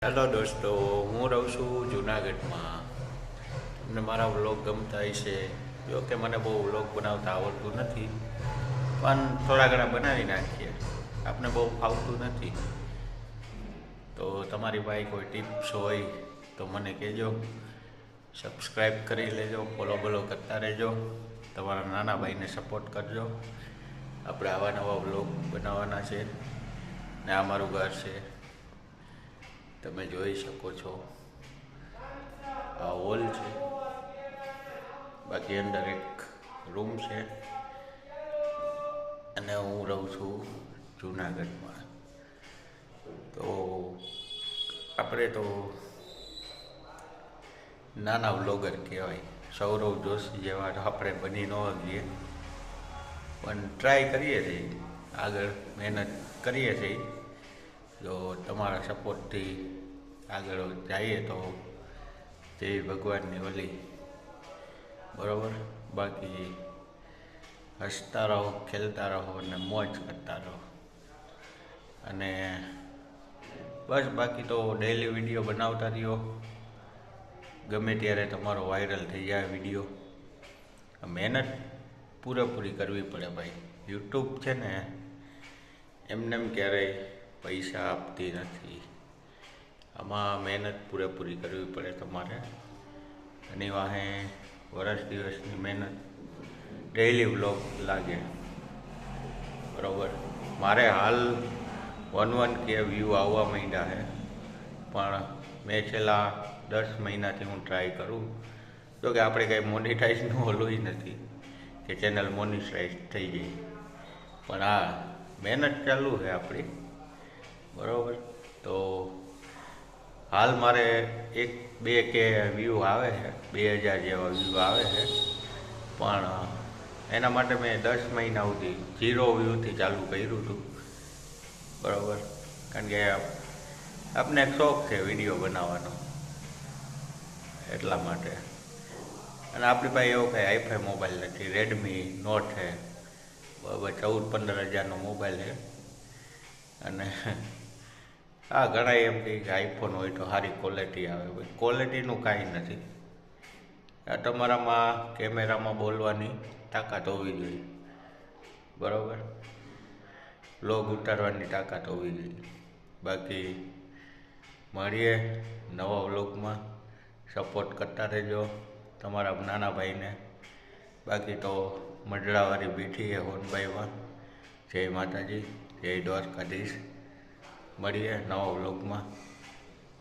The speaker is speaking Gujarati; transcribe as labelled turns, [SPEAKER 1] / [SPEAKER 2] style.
[SPEAKER 1] હેલો દોસ્તો, હું રહું છું જુનાગઢમાં. તમને મારા વ્લોગ ગમતા હશે. જો કે મને બહુ વ્લોગ બનાવતા આવડતું નથી, પણ થોડા ઘણા બનાવી નાખીએ. આપણે બહુ ફાવતું નથી, તો તમારી પાસે કોઈ ટિપ્સ હોય તો મને કહેજો. સબસ્ક્રાઈબ કરી લેજો, ફોલો કરતા રહેજો. તમારા નાના ભાઈને સપોર્ટ કરજો. આપણે આવા નવા વ્લોગ બનાવવાના છે ને આ મારું ઘર છે, તમે જોઈ શકો છો. આ હોલ છે, બાકી અંદર એક રૂમ છે, અને હું રહું છું જુનાગઢમાં. તો આપણે તો નાના વ્લોગર કહેવાય. સૌરવ જોશી જેવા તો આપણે બની ન શકીએ, પણ ટ્રાય કરીએ છીએ, આગળ મહેનત કરીએ છીએ. જો તમારા સપોર્ટથી આગળ જઈએ તો જેવી ભગવાનની ઓલી, બરાબર. બાકી હસતા રહો, ખેલતા રહો અને મોજ કરતા રહો. અને બસ બાકી તો ડેઈલી વિડીયો બનાવતા રહ્યો. ગમે ત્યારે તમારો વાયરલ થઈ જાય વિડીયો. મહેનત પૂરેપૂરી કરવી પડે ભાઈ. યુટ્યુબ છે ને એમને ક્યારેય પૈસા આપતી નથી. આમાં મહેનત પૂરેપૂરી કરવી પડે તમારે. એની વાહે વર્ષ દિવસની મહેનત, ડેઈલી વ્લોગ લાગે, બરાબર. મારે હાલ 1k વ્યૂ આવવા માંડ્યા છે, પણ મેં છેલ્લા 10 મહિનાથી હું ટ્રાય કરું. જો કે આપણે કંઈ મોનિટાઈઝનું ઓલું નથી કે ચેનલ મોનિટાઈઝ થઈ જાય, પણ હા મહેનત ચાલુ છે આપણી, બરાબર. તો હાલ મારે 1-2k વ્યૂ આવે છે, 2000 જેવા વ્યૂ આવે છે, પણ એના માટે મેં 10 મહિના સુધી 0 વ્યૂથી ચાલુ કર્યું હતું, બરાબર. કારણ કે આપણે એક શોખ છે વિડીયો બનાવવાનો, એટલા માટે. અને આપણી પાસે એવો કંઈ હાઈફાઈ મોબાઈલ નથી. રેડમી નોટ છે, બરાબર. 14-15 હજારનો મોબાઈલ છે. અને હા, ઘણા એમ કહે કે આઈફોન હોય તો સારી ક્વોલિટી આવે. ભાઈ ક્વોલિટીનું કાંઈ નથી. આ તમારામાં કેમેરામાં બોલવાની તાકાત હોવી જોઈએ, બરાબર. વ્લોગ ઉતારવાની તાકાત હોવી જોઈએ. બાકી મળીએ નવા વ્લોગમાં. સપોર્ટ કરતા રહેજો તમારા નાના ભાઈને. બાકી તો મજડાવાળી બેઠી છે હોનભાઈમાં. જય માતાજી, જય દ્વારકાધીશ. મળીએ નવા વ્લોગમાં.